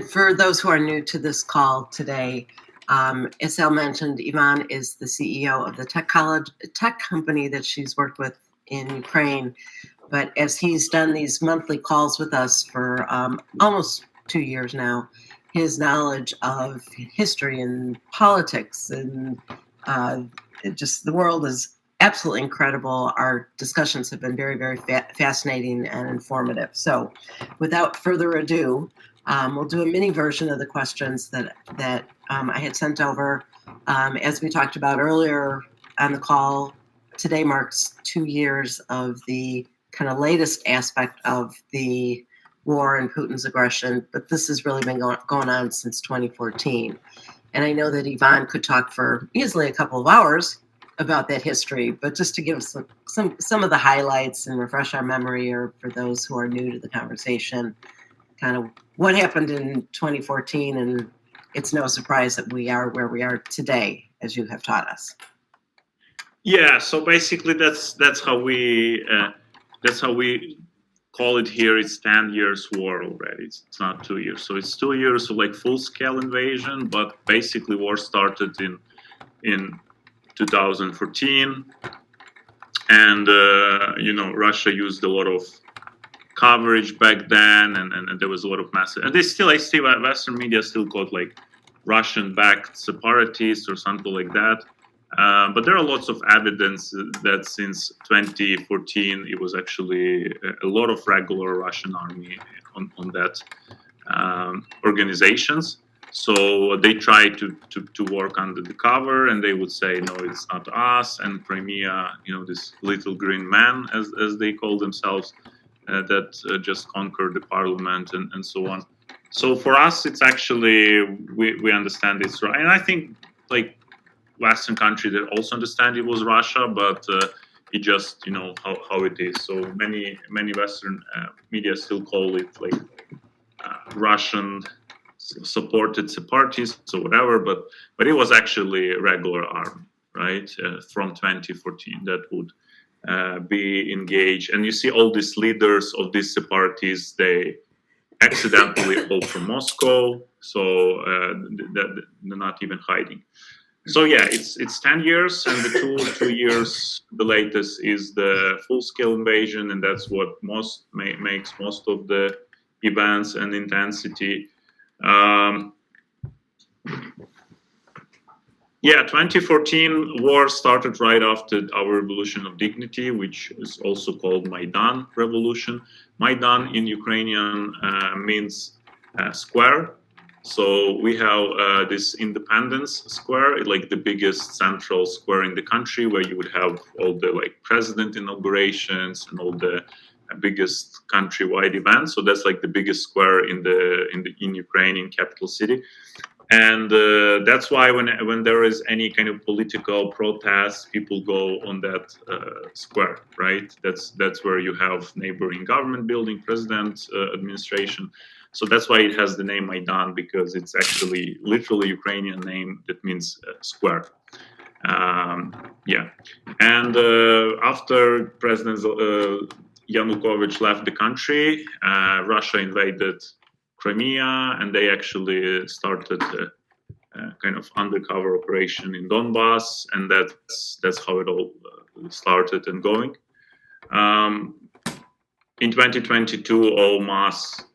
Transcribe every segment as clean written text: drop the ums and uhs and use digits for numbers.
For those who are new to this call today, as Sal mentioned, Ivan is the CEO of the tech company that she's worked with in Ukraine. But as he's done these monthly calls with us for almost 2 years now, his knowledge of history and politics and just the world is absolutely incredible. Our discussions have been very, very fascinating and informative. So without further ado, we'll do a mini version of the questions that I had sent over. As we talked about earlier on the call, today marks 2 years of the kind of latest aspect of the war and Putin's aggression, but this has really been going on since 2014. And I know that Ivan could talk for easily a couple of hours about that history, but just to give some of the highlights and refresh our memory, or for those who are new to the conversation, kind of what happened in 2014, and it's no surprise that we are where we are today, as you have taught us. Yeah, so basically that's how we call it here. It's 10 years war already. It's not 2 years. So it's 2 years of like full-scale invasion, but basically war started in 2014, and Russia used a lot of coverage back then, and there was a lot of massive, and I see Western media still called like Russian-backed separatists or something like that. But there are lots of evidence that since 2014, it was actually a lot of regular Russian army on that organizations. So they tried to work under the cover, and they would say, no, it's not us. And Crimea, this little green man, as they call themselves, that just conquered the parliament and so on. So for us, it's actually, we understand it's right. And I think like Western countries that also understand it was Russia, but it just, how it is. So many Western media still call it like Russian supported separatists or whatever, but it was actually a regular army, right? From 2014 that would be engaged. And you see all these leaders of these separatists, they accidentally go from Moscow, so they're not even hiding. So yeah, it's 10 years, and the 2 years, the latest is the full-scale invasion, and that's what makes most of the events and intensity. 2014 war started right after our Revolution of Dignity, which is also called Maidan Revolution. Maidan in Ukrainian means square. So we have this Independence Square, like the biggest central square in the country, where you would have all the like president inaugurations and all the biggest countrywide events. So that's like the biggest square in Ukrainian capital city. And that's why when there is any kind of political protest, people go on that square, right? That's where you have neighboring government building, president administration. So that's why it has the name Maidan, because it's actually literally Ukrainian name that means square. And after President Yanukovych left the country, Russia invaded Crimea, and they actually started a kind of undercover operation in Donbass, and that's how it all started and going. In 2022, all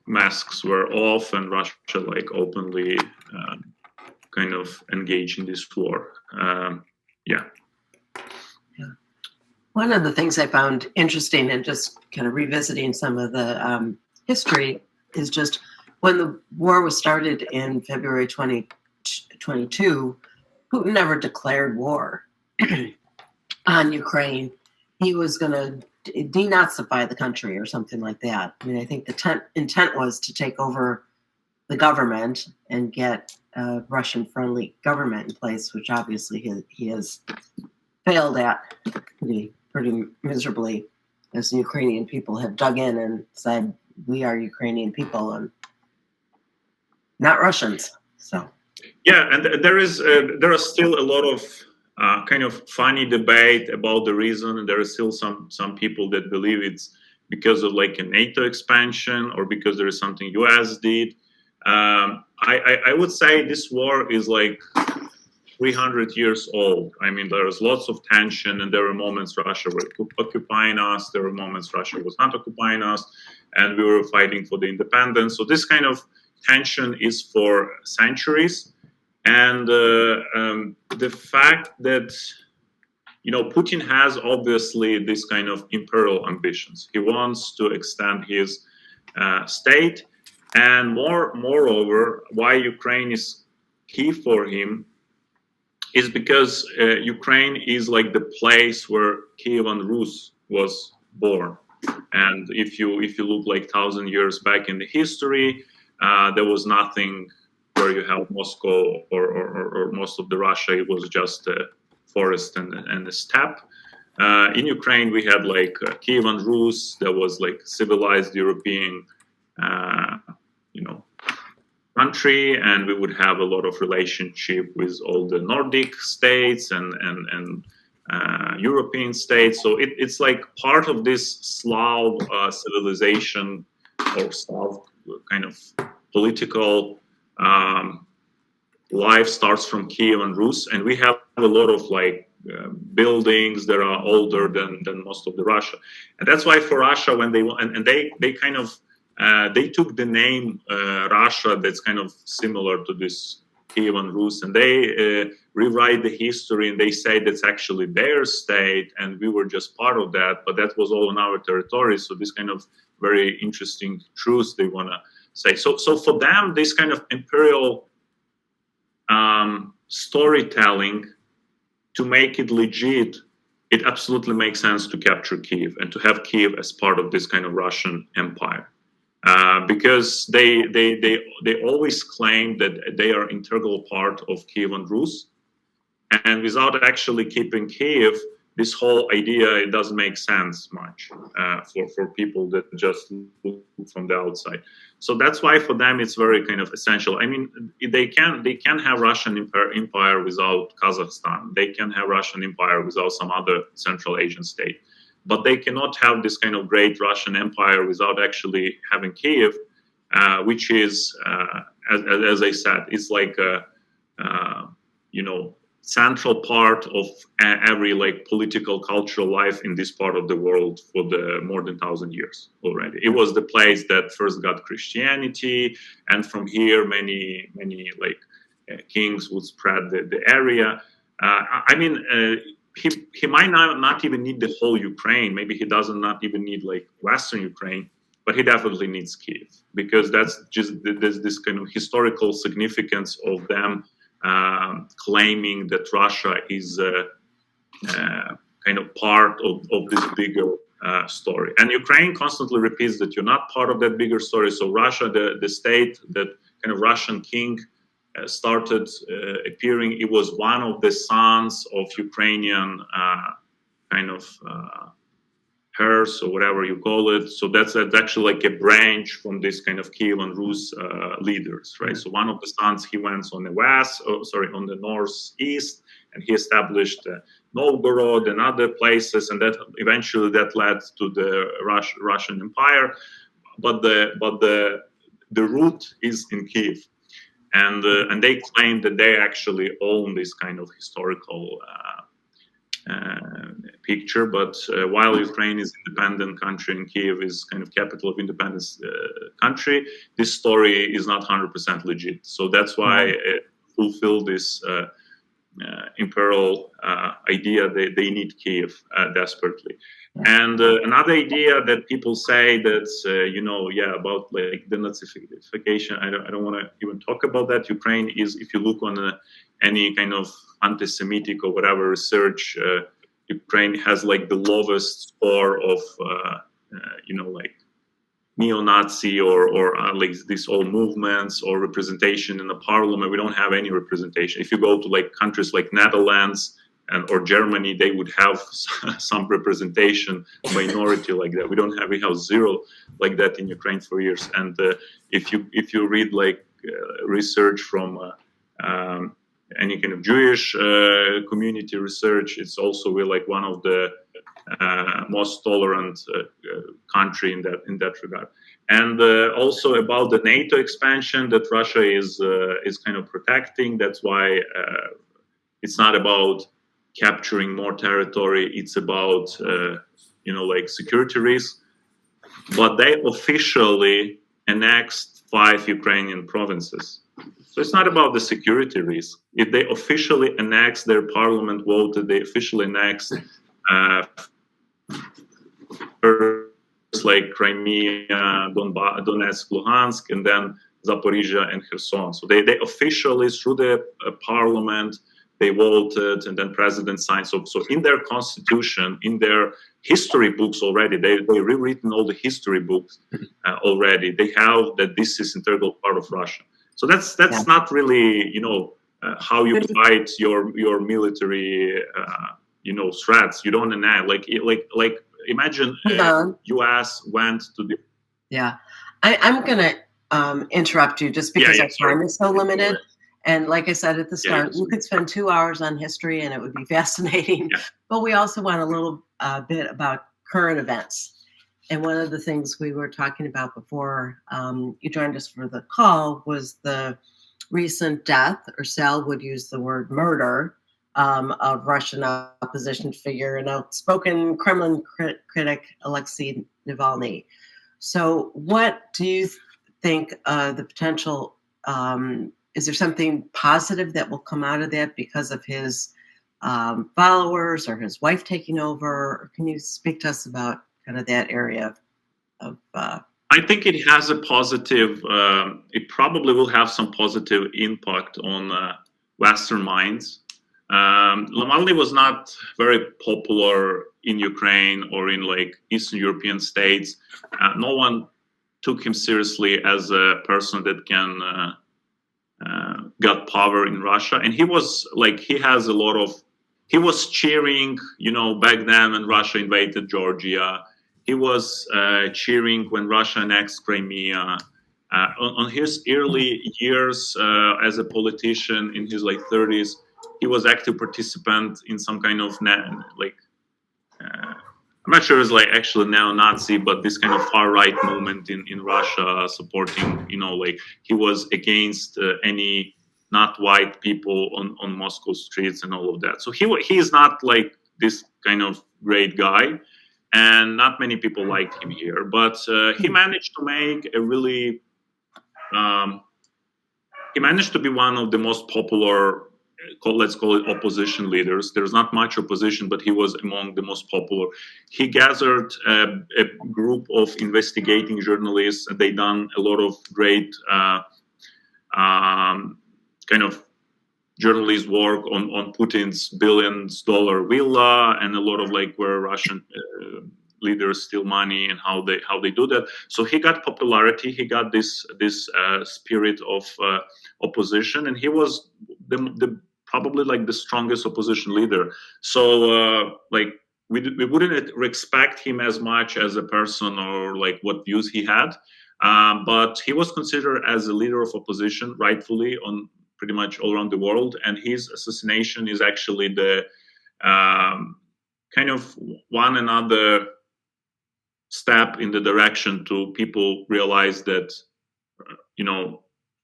masks were off, and Russia like openly kind of engaged in this war. One of the things I found interesting, and just kind of revisiting some of the history, is just when the war was started in February 2022, Putin never declared war on Ukraine. He was going to denazify the country or something like that. I mean, I think the intent was to take over the government and get a Russian-friendly government in place, which obviously he has failed at pretty miserably, as the Ukrainian people have dug in and said, we are Ukrainian people and not Russians. So yeah, and there are still a lot of kind of funny debate about the reason, and there are still some people that believe it's because of like a NATO expansion or because there is something US did. I would say this war is like 300 years old. I mean, there's lots of tension, and there were moments Russia were occupying us, there were moments Russia was not occupying us, and we were fighting for the independence. So this kind of tension is for centuries. And the fact that, Putin has obviously this kind of imperial ambitions. He wants to extend his state. And moreover, why Ukraine is key for him is because Ukraine is like the place where Kievan Rus was born. And if you look like 1,000 years back in the history, there was nothing where you have Moscow or most of the Russia. It was just a forest and a steppe. In Ukraine, we had like Kievan Rus. There was like civilized European, country, and we would have a lot of relationship with all the Nordic states and European states. So it's like part of this Slav civilization or Slav kind of political life starts from Kievan Rus, and we have a lot of like buildings that are older than most of the Russia, and that's why for Russia when they kind of they took the name Russia that's kind of similar to this Kievan Rus, and they rewrite the history and they say that's actually their state and we were just part of that, but that was all on our territory. So this kind of very interesting truth they want to say. So for them, this kind of imperial storytelling, to make it legit, it absolutely makes sense to capture Kyiv and to have Kyiv as part of this kind of Russian empire. Because they always claim that they are integral part of Kievan Rus, and without actually keeping Kyiv, this whole idea, it doesn't make sense much for people that just look from the outside. So that's why for them it's very kind of essential. I mean, they can have Russian empire without Kazakhstan. They can have Russian empire without some other Central Asian state. But they cannot have this kind of great Russian empire without actually having Kyiv, which is, as I said, is like a, central part of every like political, cultural life in this part of the world for the more than 1,000 years already. It was the place that first got Christianity, and from here many like kings would spread the area. He might not even need the whole Ukraine. Maybe he doesn't not even need like Western Ukraine, but he definitely needs Kyiv, because that's just there's this kind of historical significance of them claiming that Russia is kind of part of this bigger story. And Ukraine constantly repeats that you're not part of that bigger story. So Russia, the state, that kind of Russian king started appearing. It was one of the sons of Ukrainian kind of heirs, or whatever you call it. So that's actually like a branch from this kind of Kievan Rus leaders, right? So one of the sons, he went on the northeast, and he established Novgorod and other places, and that eventually that led to the Russian Empire. But the root is in Kyiv. And they claim that they actually own this kind of historical picture. But while Ukraine is an independent country and Kyiv is kind of capital of independence country, this story is not 100% legit. So that's why it fulfill this imperial idea. They need Kyiv desperately. And another idea that people say that about like denazification, I don't want to even talk about that. Ukraine is, if you look on any kind of anti-Semitic or whatever research, Ukraine has like the lowest score of like neo-Nazi or like these all movements or representation in the parliament. We don't have any representation. If you go to like countries like Netherlands or Germany, they would have some representation, minority like that. We have zero like that in Ukraine for years. And if you read like research from any kind of Jewish community research, it's also we're like one of the most tolerant country in that regard. and also about the NATO expansion that Russia is kind of protecting. That's why it's not about capturing more territory. It's about like security risks. But they officially annexed 5 Ukrainian provinces. So it's not about the security risk. If they officially annexed, their parliament voted, they officially annexed like Crimea, Donetsk, Luhansk, and then Zaporizhia and Kherson. So they officially, through the parliament, they voted, and then president signed. So in their constitution, in their history books already, they've rewritten all the history books already. They have that this is integral part of Russia. So that's not really how you fight your military threats. You don't enact like imagine U.S. went to the. Yeah, I'm gonna interrupt you just because our time is so limited. And like I said at the start, you could spend 2 hours on history and it would be fascinating. Yeah. But we also want a little bit about current events. And one of the things we were talking about before you joined us for the call was the recent death, or Sal would use the word murder, of Russian opposition figure and outspoken Kremlin critic Alexei Navalny. So what do you think the potential, is there something positive that will come out of that because of his followers or his wife taking over? Or can you speak to us about kind of that area of I think it has a positive, it probably will have some positive impact on Western minds. Navalny was not very popular in Ukraine or in like Eastern European states. No one took him seriously as a person that can got power in Russia. And he was like, he was cheering, back then when Russia invaded Georgia. He was cheering when Russia annexed Crimea. On his early years as a politician, in his like 30s, he was active participant in some kind of I'm not sure it's like actually neo-Nazi, but this kind of far-right movement in Russia, supporting, like he was against any not white people on Moscow streets and all of that. So he is not like this kind of great guy, and not many people liked him here. But he managed to make a really, he managed to be one of the most popular, let's call it opposition leaders. There's not much opposition, but he was among the most popular. He gathered a group of investigating journalists. They done a lot of great kind of journalist work on Putin's billions-dollar villa, and a lot of like where Russian leaders steal money and how they do that. So he got popularity. He got this spirit of opposition, and he was the probably like the strongest opposition leader. So like we wouldn't expect him as much as a person or like what views he had, but he was considered as a leader of opposition rightfully on pretty much all around the world, and his assassination is actually the kind of one another step in the direction to people realize that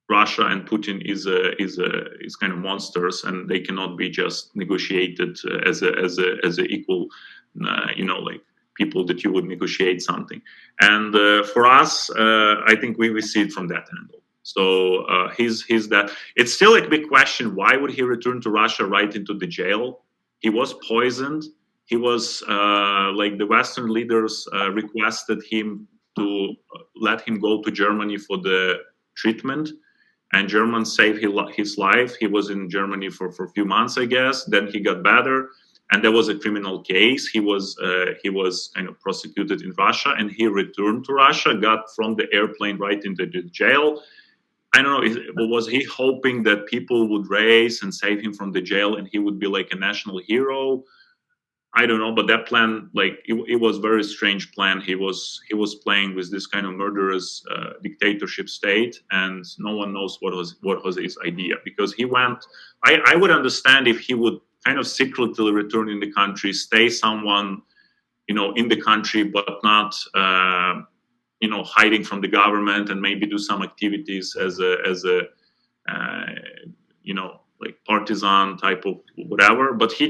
Russia and Putin is kind of monsters, and they cannot be just negotiated as a equal, like people that you would negotiate something. And for us, I think we see it from that angle. So he's that. It's still a big question. Why would he return to Russia right into the jail? He was poisoned. He was like the Western leaders requested him to let him go to Germany for the treatment, and Germans saved his life. He was in Germany for a few months, I guess. Then he got better, and there was a criminal case. He was kind of prosecuted in Russia, and he returned to Russia, got from the airplane right into the jail. I don't know, was he hoping that people would raise and save him from the jail and he would be like a national hero? I don't know, but that plan, like it was a very strange plan. He was playing with this kind of murderous dictatorship state, and no one knows what was his idea, because he went. I would understand if he would kind of secretly return in the country, stay someone, in the country, but not hiding from the government and maybe do some activities as a like partisan type of whatever. But he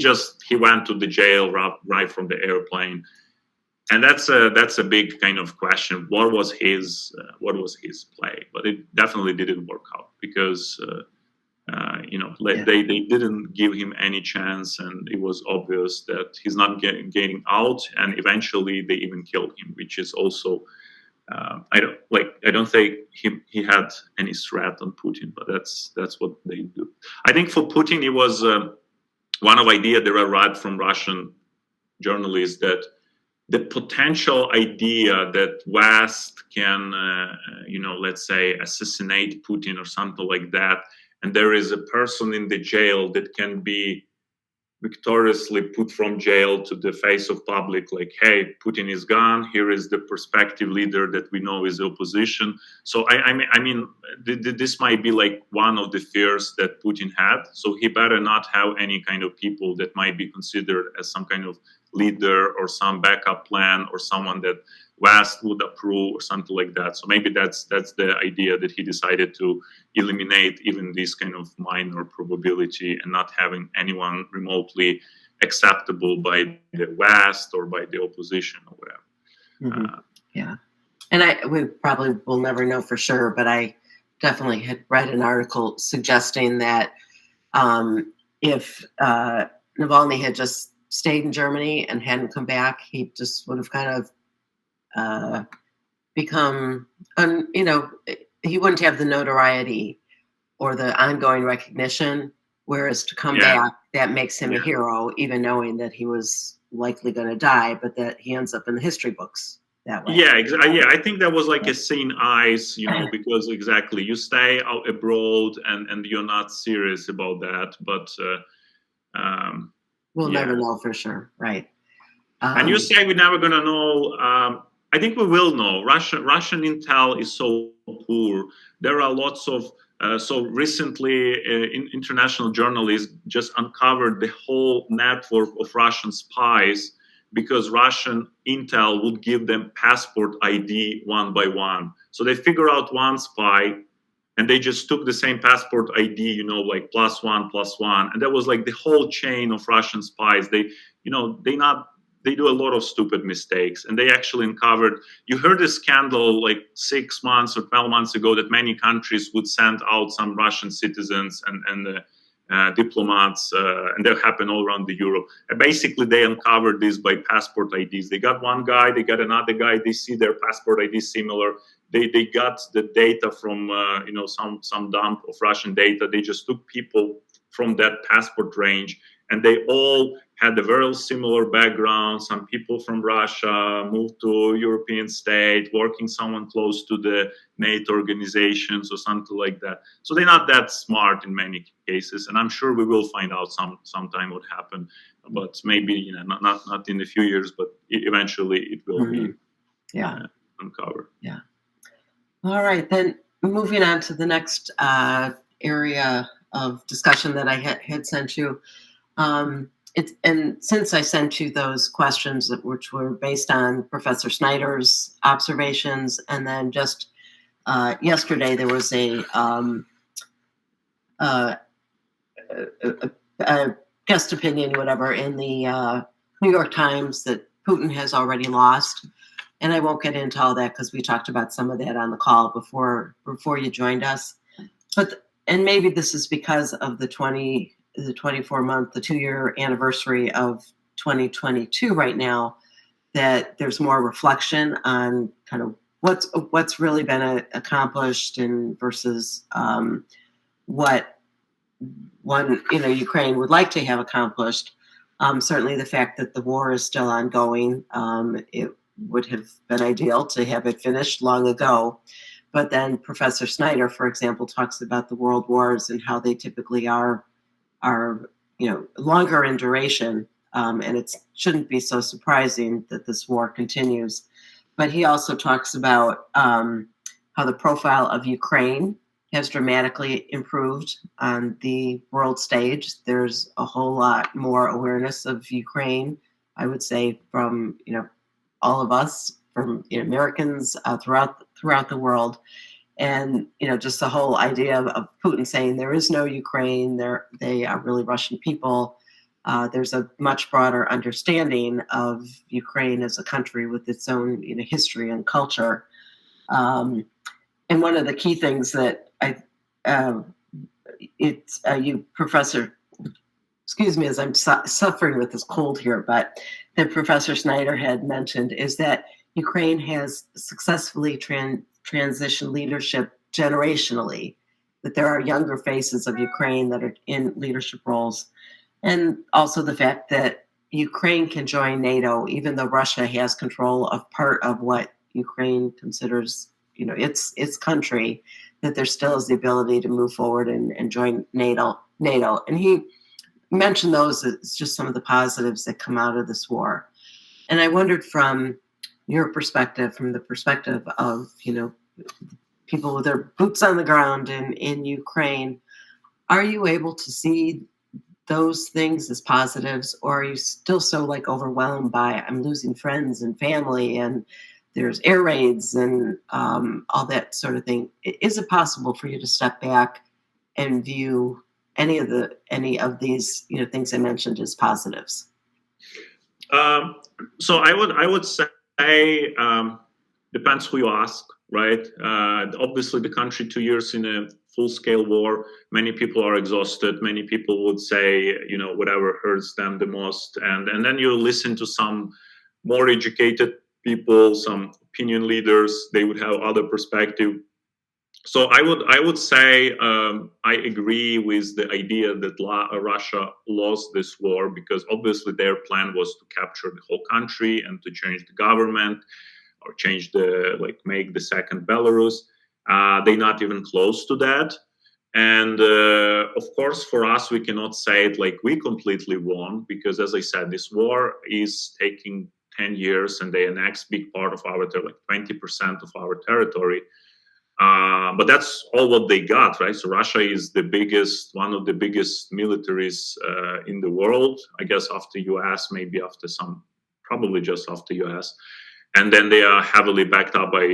went to the jail right from the airplane, and that's a big kind of question. What was his play? But it definitely didn't work out because they didn't give him any chance, and it was obvious that he's not getting out. And eventually, they even killed him, which is also I don't think he had any threat on Putin, but that's what they do. I think for Putin, it was one of idea that I read from Russian journalists that the potential idea that West can, let's say, assassinate Putin or something like that, and there is a person in the jail that can be victoriously put from jail to the face of public, like, hey, Putin is gone. Here is the prospective leader that we know is the opposition. So I mean, this might be like one of the fears that Putin had. So he better not have any kind of people that might be considered as some kind of leader or some backup plan or someone that West would approve or something like that. So maybe that's the idea that he decided to eliminate even this kind of minor probability and not having anyone remotely acceptable by the West or by the opposition or whatever. Mm-hmm. Yeah. And we probably will never know for sure, but I definitely had read an article suggesting that if Navalny had just stayed in Germany and hadn't come back, he just would have kind of become, he wouldn't have the notoriety or the ongoing recognition, whereas to come back, that makes him a hero, even knowing that he was likely going to die, but that he ends up in the history books that way. Yeah, exactly. Yeah, I think that was like a seeing eyes, because exactly you stay out abroad and you're not serious about that, but we'll never know for sure, right? And you say we're never going to know. I think we will know. Russian intel is so poor. There are lots of so recently, international journalists just uncovered the whole network of Russian spies because Russian intel would give them passport ID one by one. So they figure out one spy, and they just took the same passport ID, like +1, and that was like the whole chain of Russian spies. They do a lot of stupid mistakes, and they actually uncovered. You heard a scandal like 6 months or 12 months ago that many countries would send out some Russian citizens and diplomats, and that happened all around Europe. And basically, they uncovered this by passport IDs. They got one guy, they got another guy. They see their passport ID similar. They got the data from some dump of Russian data. They just took people from that passport range, and they all had a very similar background. Some people from Russia moved to European state, working someone close to the NATO organizations or something like that. So they're not that smart in many cases, and I'm sure we will find out sometime what happened. But maybe not in a few years, but eventually it will be uncovered. Yeah. All right, then moving on to the next area of discussion that I had sent you. And since I sent you those questions which were based on Professor Snyder's observations, and then just yesterday there was a guest opinion, whatever, in the New York Times that Putin has already lost. And I won't get into all that because we talked about some of that on the call before you joined us. And maybe this is because of the 24-month, the 2-year anniversary of 2022 right now, that there's more reflection on kind of what's really been accomplished and versus what Ukraine would like to have accomplished. Certainly the fact that the war is still ongoing, it would have been ideal to have it finished long ago. But then Professor Snyder, for example, talks about the world wars and how they typically are longer in duration, and it shouldn't be so surprising that this war continues. But he also talks about how the profile of Ukraine has dramatically improved on the world stage. There's a whole lot more awareness of Ukraine, I would say, from all of us from Americans throughout the world. And just the whole idea of Putin saying there is no Ukraine, they are really Russian people. There's a much broader understanding of Ukraine as a country with its own history and culture. And one of the key things that you Professor, excuse me as I'm suffering with this cold here, but that Professor Snyder had mentioned is that Ukraine has successfully transitioned leadership generationally, that there are younger faces of Ukraine that are in leadership roles. And also the fact that Ukraine can join NATO, even though Russia has control of part of what Ukraine considers, its country, that there still is the ability to move forward and join NATO. And he mentioned those as just some of the positives that come out of this war. And I wondered from your perspective, from the perspective of, people with their boots on the ground in Ukraine, are you able to see those things as positives, or are you still so overwhelmed by I'm losing friends and family and there's air raids and all that sort of thing? Is it possible for you to step back and view any of these things I mentioned as positives? So I would say depends who you ask, right? Obviously, the country 2 years in a full-scale war, many people are exhausted. Many people would say, whatever hurts them the most, and then you listen to some more educated people, some opinion leaders. They would have other perspective. So I would say I agree with the idea that Russia lost this war because obviously their plan was to capture the whole country and to change the government or make the second Belarus. They're not even close to that. And of course, for us, we cannot say it like we completely won because, as I said, this war is taking 10 years and they annexed big part of our territory, like 20% of our territory. But that's all what they got, right? So Russia is one of the biggest militaries in the world, I guess after US, maybe probably just after US. And then they are heavily backed up by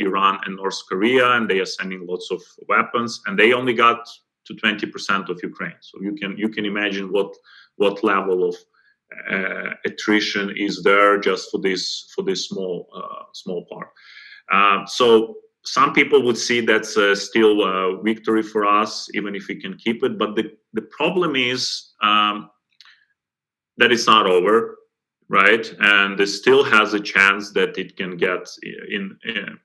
Iran and North Korea, and they are sending lots of weapons, and they only got to 20% of Ukraine. So you can imagine what level of attrition is there just for this small part. So some people would see that's still a victory for us, even if we can keep it. But the problem is that it's not over, right? And it still has a chance that it can get in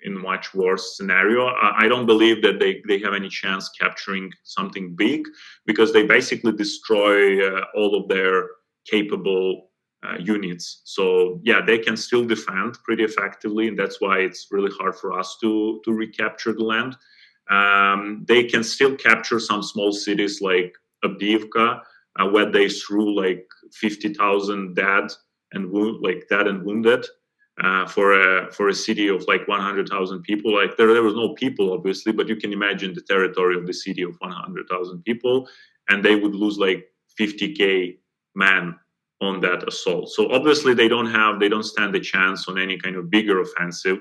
much worse scenario. I don't believe that they have any chance capturing something big because they basically destroy all of their capable units. So yeah, they can still defend pretty effectively, and that's why it's really hard for us to recapture the land. They can still capture some small cities like Avdiivka, where they threw like 50,000 dead and wounded for a city of like 100,000 people. Like there was no people, obviously, but you can imagine the territory of the city of 100,000 people, and they would lose like 50K men on that assault. So obviously they don't stand a chance on any kind of bigger offensive.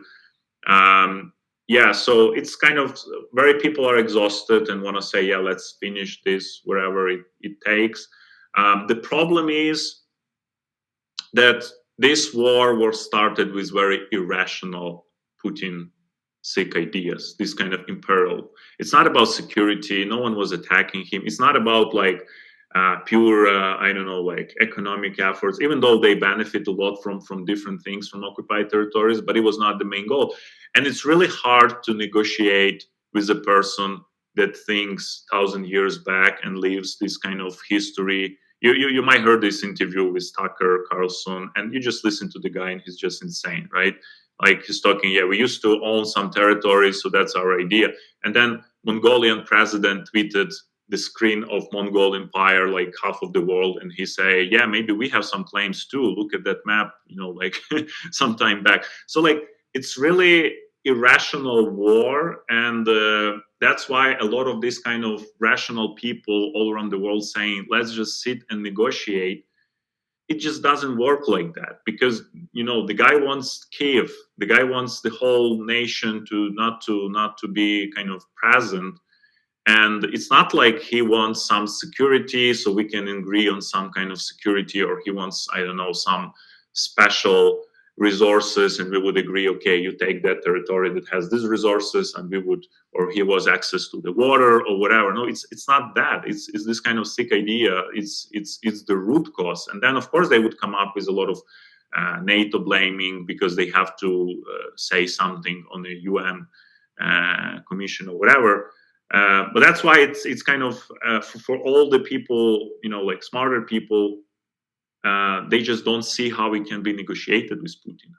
So it's kind of people are exhausted and want to say, yeah, let's finish this wherever it takes. The problem is that this war was started with very irrational Putin-sick ideas, this kind of imperial. It's not about security. No one was attacking him. It's not about pure, economic efforts, even though they benefit a lot from different things from occupied territories, but it was not the main goal. And it's really hard to negotiate with a person that thinks 1,000 years back and lives this kind of history. You might heard this interview with Tucker Carlson, and you just listen to the guy, and he's just insane, right? Like he's talking, yeah, we used to own some territories, so that's our idea. And then Mongolian president tweeted the screen of Mongol Empire, like half of the world, and he say, yeah, maybe we have some claims too. Look at that map, some time back. So it's really irrational war, and that's why a lot of this kind of rational people all around the world saying, let's just sit and negotiate. it just doesn't work like that, because the guy wants Kyiv, the guy wants the whole nation to not to be kind of present. And it's not like he wants some security so we can agree on some kind of security, or he wants, I don't know, some special resources and we would agree, okay, you take that territory that has these resources and we would, or he was access to the water or whatever. No, it's not that. It's this kind of sick idea. It's the root cause. And then of course they would come up with a lot of NATO blaming because they have to say something on the UN commission or whatever. But that's why it's kind of for all the people, like smarter people, they just don't see how it can be negotiated with Putin.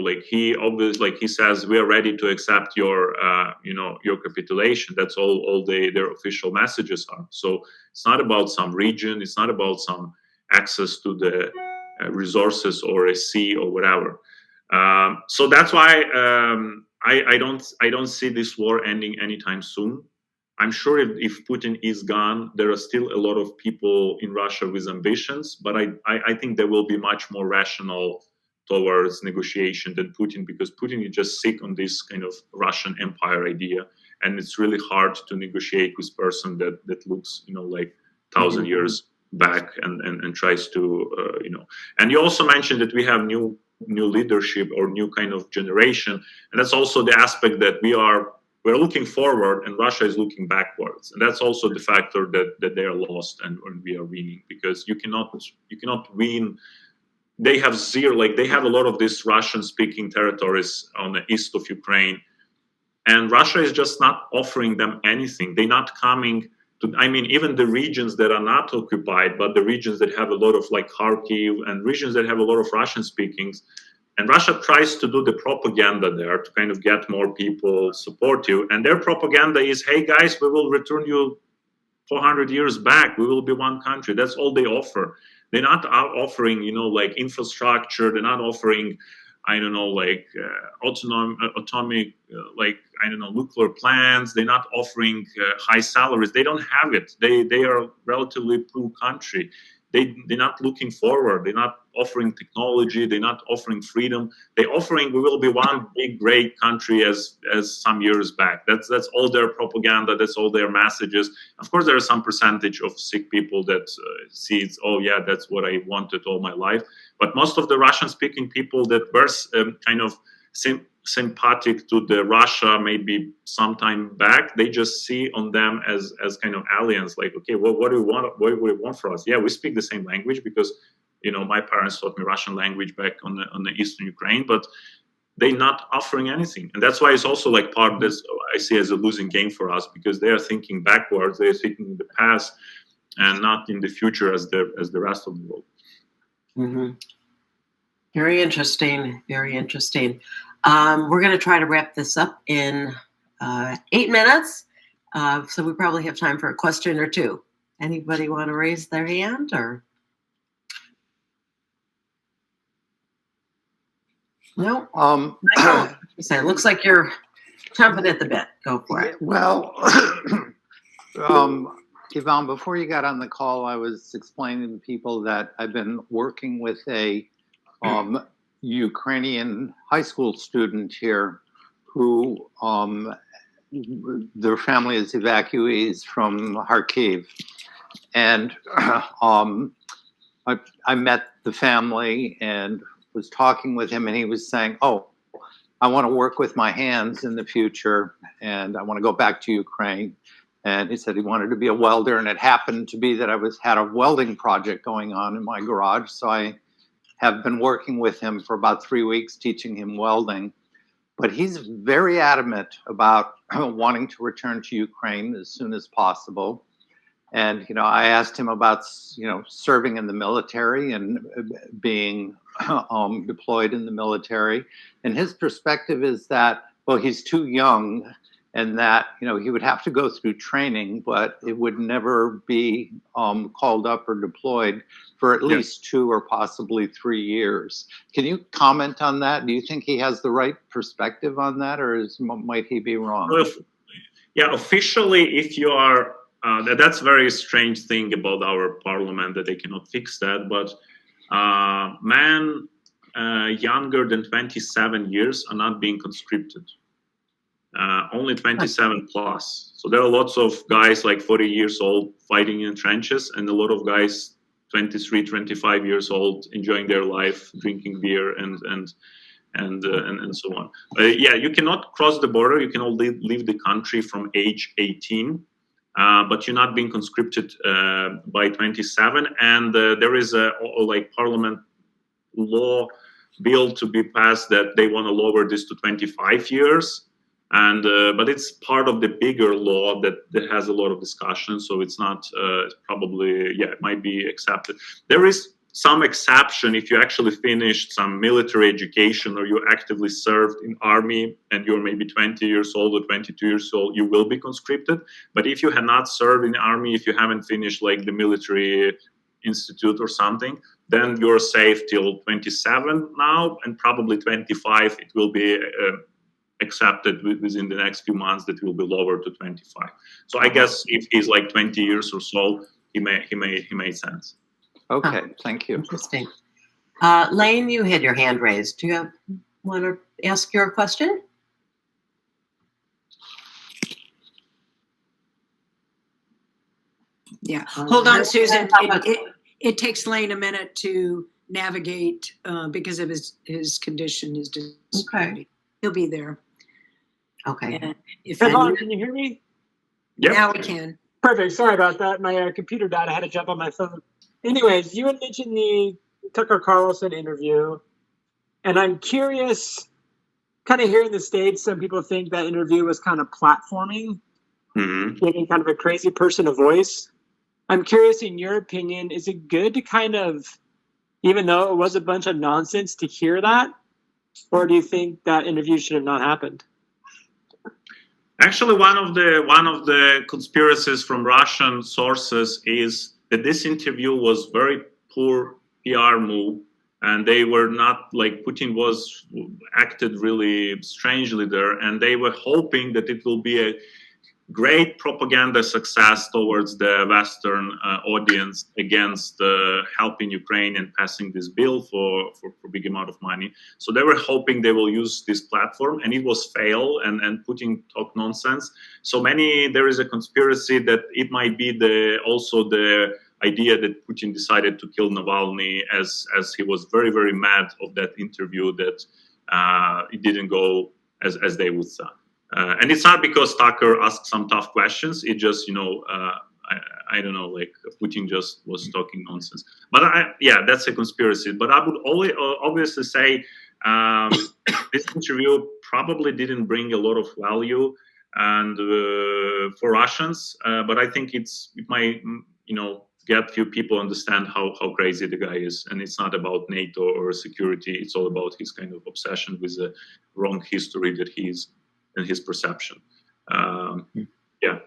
Like he obviously, like he says, we are ready to accept your, your capitulation. That's all their official messages are. So it's not about some region. It's not about some access to the resources or a sea or whatever. So that's why I don't see this war ending anytime soon. I'm sure if Putin is gone, there are still a lot of people in Russia with ambitions, but I think they will be much more rational towards negotiation than Putin, because Putin is just sick on this kind of Russian empire idea, and it's really hard to negotiate with a person that looks, like 1,000 years back and tries to, And you also mentioned that we have new leadership or new kind of generation, and that's also the aspect that we're looking forward and Russia is looking backwards, and that's also the factor that they are lost and we are winning, because you cannot win. They have zero, like they have a lot of these Russian-speaking territories on the east of Ukraine, and Russia is just not offering them anything. They're not coming to. I mean, even the regions that are not occupied, but the regions that have a lot of like Kharkiv and regions that have a lot of Russian-speakings. And Russia tries to do the propaganda there to kind of get more people support you. And their propaganda is, hey guys, we will return you 400 years back. We will be one country. That's all they offer. They're not offering, like infrastructure. They're not offering, I don't know, like atomic, nuclear plants. They're not offering high salaries. They don't have it. They are a relatively poor country. They're not looking forward. They're not offering technology. They're not offering freedom. They're offering, we will be one big, great country as some years back. That's all their propaganda. That's all their messages. Of course, there is some percentage of sick people that sees, oh yeah, that's what I wanted all my life. But most of the Russian-speaking people that were kind of sympathetic to the Russia maybe sometime back, they just see on them as kind of aliens, like, okay, well, what do you want? What do you want from us? Yeah, we speak the same language because my parents taught me Russian language back on the eastern Ukraine, but they're not offering anything. And that's why it's also like part of this I see as a losing game for us, because they are thinking backwards, they're thinking in the past and not in the future as the rest of the world. Mm-hmm. Very interesting. Very interesting. We're going to try to wrap this up in 8 minutes. So we probably have time for a question or two. Anybody want to raise their hand or? No? It looks like you're chomping at the bit. Go for it. Well, Ivan, before you got on the call, I was explaining to people that I've been working with a Ukrainian high school student here who their family is evacuees from Kharkiv. And I met the family and was talking with him, and he was saying, oh, I want to work with my hands in the future, and I want to go back to Ukraine. And he said he wanted to be a welder, and it happened to be that I had a welding project going on in my garage, so I have been working with him for about 3 weeks, teaching him welding. But he's very adamant about wanting to return to Ukraine as soon as possible. And, I asked him about, serving in the military and being deployed in the military. And his perspective is that, well, he's too young and that, he would have to go through training, but it would never be called up or deployed for at least 2 or possibly 3 years. Can you comment on that? Do you think he has the right perspective on that, or might he be wrong? Well, officially, if you are, that's a very strange thing about our parliament, that they cannot fix that. But men younger than 27 years are not being conscripted. Only 27 plus. So there are lots of guys like 40 years old fighting in trenches, and a lot of guys 23, 25 years old enjoying their life, drinking beer and so on. Yeah, you cannot cross the border. You can only leave the country from age 18, but you're not being conscripted by 27. And there is a like parliament law bill to be passed that they want to lower this to 25 years. And but it's part of the bigger law that has a lot of discussion. So it's not probably, yeah, it might be accepted. There is some exception if you actually finished some military education or you actively served in army and you're maybe 20 years old or 22 years old, you will be conscripted. But if you had not served in the army, if you haven't finished like the military institute or something, then you're safe till 27 now, and probably 25 it will be accepted within the next few months that will be lowered to 25. So I guess if he's like 20 years or so, he made sense. Okay, thank you. Interesting. Lane, you had your hand raised. Do you want to ask your question? Yeah, hold on, Susan. It takes Lane a minute to navigate because of his condition, his disability. Okay. He'll be there. Okay. And if Stefan, can you hear me? Yep. Now we can. Perfect. Sorry about that. My computer died. I had to jump on my phone. Anyways, you had mentioned the Tucker Carlson interview, and I'm curious, kind of here in the States, some people think that interview was kind of platforming, giving kind of a crazy person a voice. I'm curious, in your opinion, is it good to kind of, even though it was a bunch of nonsense, to hear that? Or do you think that interview should have not happened? Actually, one of the conspiracies from Russian sources is that this interview was very poor PR move, and they were not like Putin was acted really strangely there, and they were hoping that it will be a great propaganda success towards the Western audience against helping Ukraine and passing this bill for big amount of money. So they were hoping they will use this platform, and it was fail, and Putin talked nonsense. So there is a conspiracy that it might be also the idea that Putin decided to kill Navalny as he was very, very mad of that interview, that it didn't go as they would say. And it's not because Tucker asked some tough questions. It just, I don't know, like Putin just was talking nonsense. But yeah, that's a conspiracy. But I would obviously say this interview probably didn't bring a lot of value and for Russians. But I think it might, get few people understand how crazy the guy is. And it's not about NATO or security. It's all about his kind of obsession with the wrong history that he's and his perception. Yeah.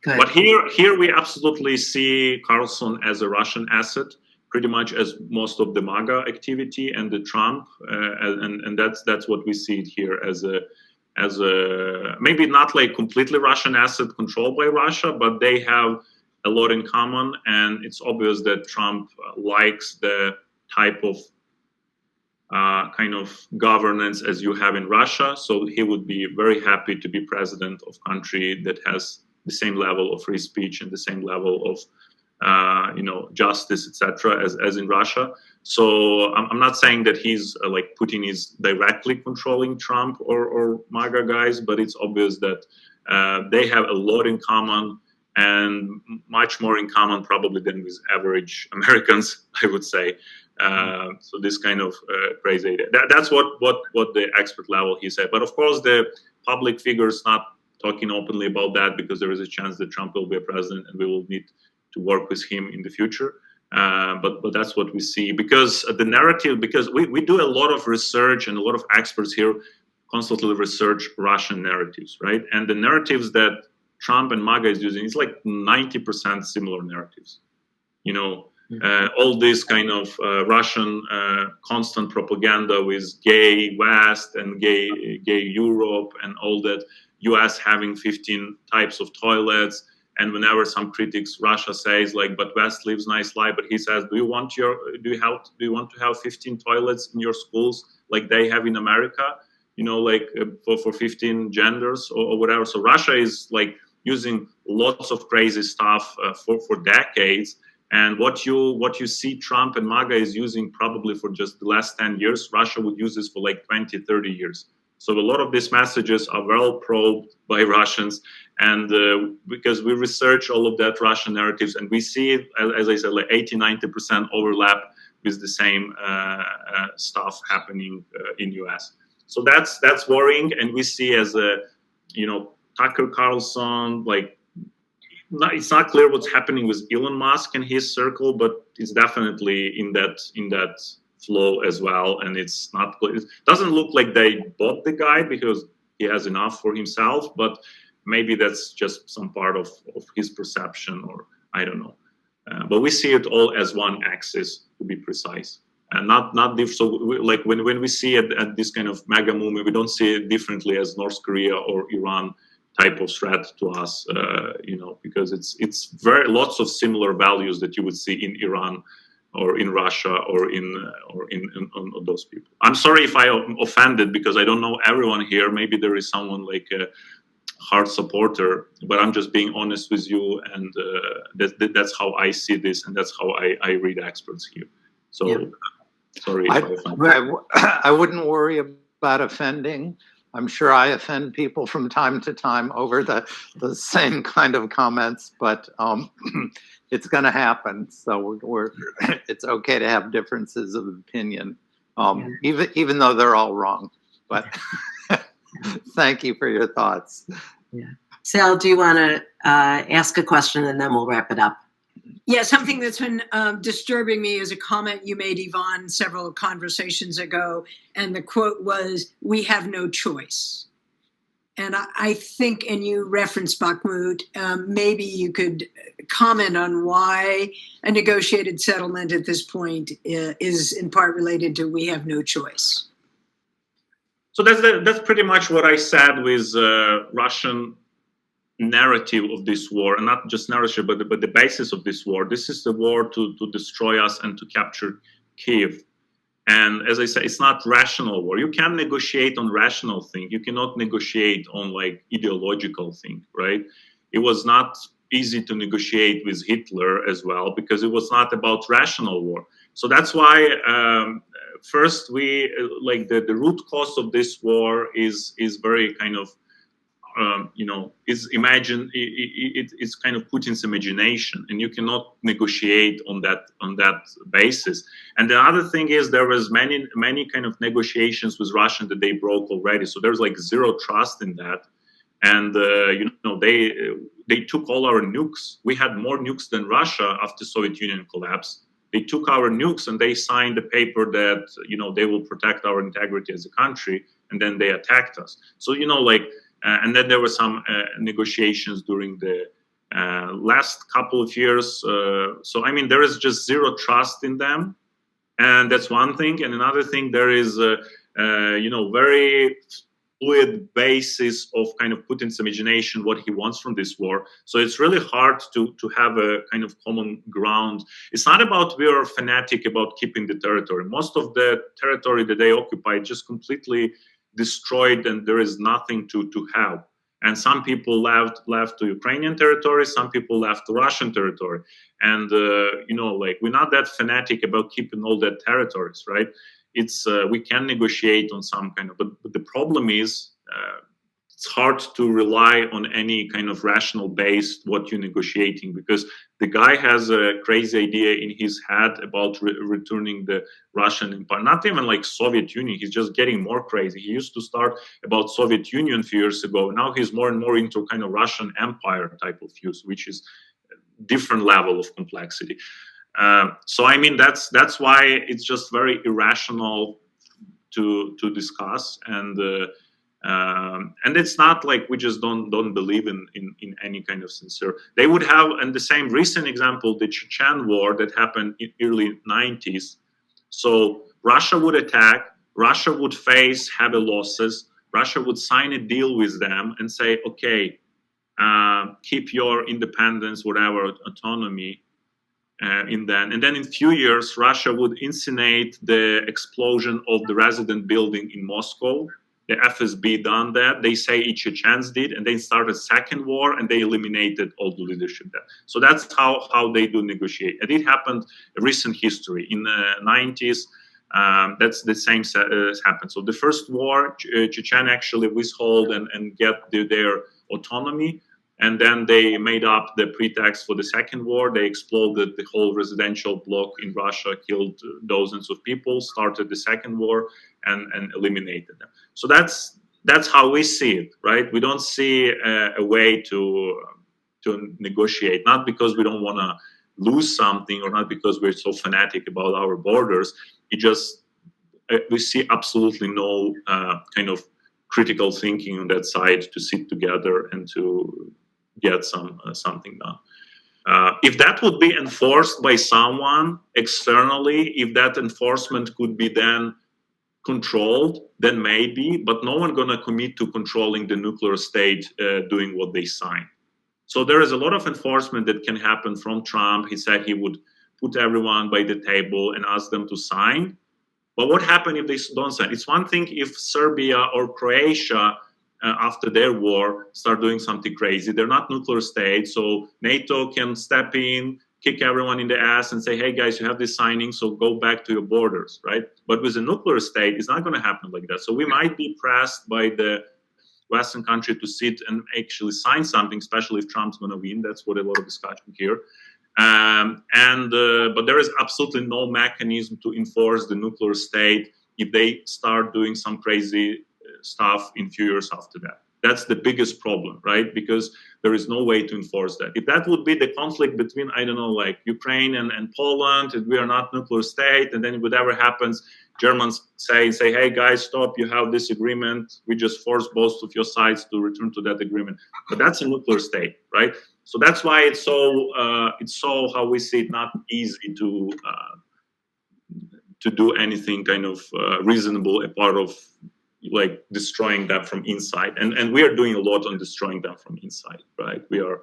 Good. But here we absolutely see Carlson as a Russian asset, pretty much as most of the MAGA activity and the Trump, and that's what we see it here as a maybe not like completely Russian asset controlled by Russia, but they have a lot in common, and it's obvious that Trump likes the type of kind of governance as you have in Russia. So he would be very happy to be president of a country that has the same level of free speech and the same level of justice, etc., as in Russia. So I'm not saying that he's like Putin is directly controlling Trump or MAGA guys, but it's obvious that they have a lot in common, and much more in common probably than with average Americans, I would say. So this kind of crazy idea. That's what the expert level he said. But of course, the public figures not talking openly about that, because there is a chance that Trump will be a president and we will need to work with him in the future. But that's what we see, because the narrative, because we do a lot of research, and a lot of experts here constantly research Russian narratives, right? And the narratives that Trump and MAGA is using is like 90% similar narratives. All this kind of Russian constant propaganda with gay West and gay Europe, and all that, US having 15 types of toilets, And whenever some critics, Russia says like, but West lives nice life, but he says, do you want to have 15 toilets in your schools like they have in America? Like for 15 genders or whatever. So Russia is like using lots of crazy stuff for decades. And what you see Trump and MAGA is using probably for just the last 10 years, Russia would use this for like 20, 30 years. So a lot of these messages are well probed by Russians. And because we research all of that Russian narratives, and we see, as I said, like 80, 90% overlap with the same stuff happening in US. So that's worrying. And we see as Tucker Carlson, like, it's not clear what's happening with Elon Musk and his circle, but it's definitely in that flow as well. And it's not clear. It doesn't look like they bought the guy because he has enough for himself, but maybe that's just some part of his perception, or I don't know. But we see it all as one axis, to be precise, and not so like when we see it at this kind of mega movement, we don't see it differently as North Korea or Iran type of threat to us, because it's very lots of similar values that you would see in Iran or in Russia or in those people. I'm sorry if I offended, because I don't know everyone here. Maybe there is someone like a hard supporter, but I'm just being honest with you, and that's how I see this, and that's how I read experts here. So yeah. Sorry if I offended. I wouldn't worry about offending. I'm sure I offend people from time to time over the same kind of comments, but it's going to happen. So it's okay to have differences of opinion, even though they're all wrong. But thank you for your thoughts. Yeah. Sal, do you want to ask a question, and then we'll wrap it up? Yeah, something that's been disturbing me is a comment you made, Yvonne, several conversations ago. And the quote was, "We have no choice." And I think, and you referenced Bakhmut, maybe you could comment on why a negotiated settlement at this point is in part related to "we have no choice." So that's pretty much what I said with Russian narrative of this war, and not just narrative, but the basis of this war. This is the war to destroy us and to capture Kyiv. And as I say, it's not rational war. You can negotiate on rational thing. You cannot negotiate on like ideological thing, right? It was not easy to negotiate with Hitler as well, because it was not about rational war. So that's why first we like the root cause of this war is very kind of is imagine it's kind of Putin's imagination, and you cannot negotiate on that basis. And the other thing is there was many kind of negotiations with Russia that they broke already. So there's like zero trust in that. And they took all our nukes. We had more nukes than Russia after Soviet Union collapse. They took our nukes and they signed a paper that they will protect our integrity as a country, and then they attacked us. So and then there were some negotiations during the last couple of years. So I mean, there is just zero trust in them, and that's one thing. And another thing, there is very fluid basis of kind of Putin's imagination, what he wants from this war. So it's really hard to have a kind of common ground. It's not about we are fanatic about keeping the territory. Most of the territory that they occupy just completely destroyed, and there is nothing to have. And some people left to Ukrainian territory, some people left to Russian territory. And we're not that fanatic about keeping all that territories, right? It's we can negotiate on some kind of, but the problem is it's hard to rely on any kind of rational base what you're negotiating, because the guy has a crazy idea in his head about returning the Russian empire. Not even like Soviet Union. He's just getting more crazy. He used to start about Soviet Union a few years ago. Now he's more and more into kind of Russian empire type of views, which is a different level of complexity. So I mean, that's why it's just very irrational to discuss, and it's not like we just don't believe in any kind of sincere. They would have, and the same recent example, the Chechen war that happened in early 90s. So Russia would attack, Russia would face heavy losses, Russia would sign a deal with them and say, okay, keep your independence, whatever, autonomy. And then in a few years, Russia would instigate the explosion of the resident building in Moscow. The FSB done that. They say Chechens did, and they started second war, and they eliminated all the leadership there. So that's how they do negotiate. And it happened in recent history. In the 90s, that's the same happened. So the first war, Chechen actually withhold and get their autonomy. And then they made up the pretext for the second war. They exploded the whole residential block in Russia, killed dozens of people, started the second war, and eliminated them. So that's how we see it, right? We don't see a way to negotiate, not because we don't want to lose something or not because we're so fanatic about our borders. It just, we see absolutely no kind of critical thinking on that side to sit together and to get something done. If that would be enforced by someone externally, if that enforcement could be then controlled, then maybe, but no one gonna commit to controlling the nuclear state doing what they sign. So there is a lot of enforcement that can happen from Trump. He said he would put everyone by the table and ask them to sign. But what happens if they don't sign? It's one thing if Serbia or Croatia after their war start doing something crazy. They're not nuclear states, so NATO can step in, kick everyone in the ass and say, hey guys, you have this signing, so go back to your borders, right? But with a nuclear state, it's not going to happen like that. So we might be pressed by the Western country to sit and actually sign something, especially if Trump's going to win. That's what a lot of discussion here. But there is absolutely no mechanism to enforce the nuclear state if they start doing some crazy stuff in few years after that. That's the biggest problem, right? Because there is no way to enforce that. If that would be the conflict between, I don't know, like Ukraine and Poland, and we are not nuclear state, and then whatever happens, Germans say, hey guys, stop, you have this agreement, we just force both of your sides to return to that agreement. But that's a nuclear state, right? So that's why it's so how we see it, not easy to do anything kind of reasonable, a part of like destroying them from inside, and we are doing a lot on destroying them from inside, right? We are,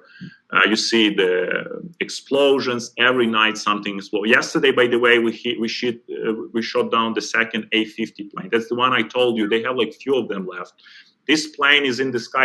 you see the explosions every night. Something is low. Yesterday, by the way, we shot down the second A-50 plane. That's the one I told you. They have like few of them left. This plane is in the sky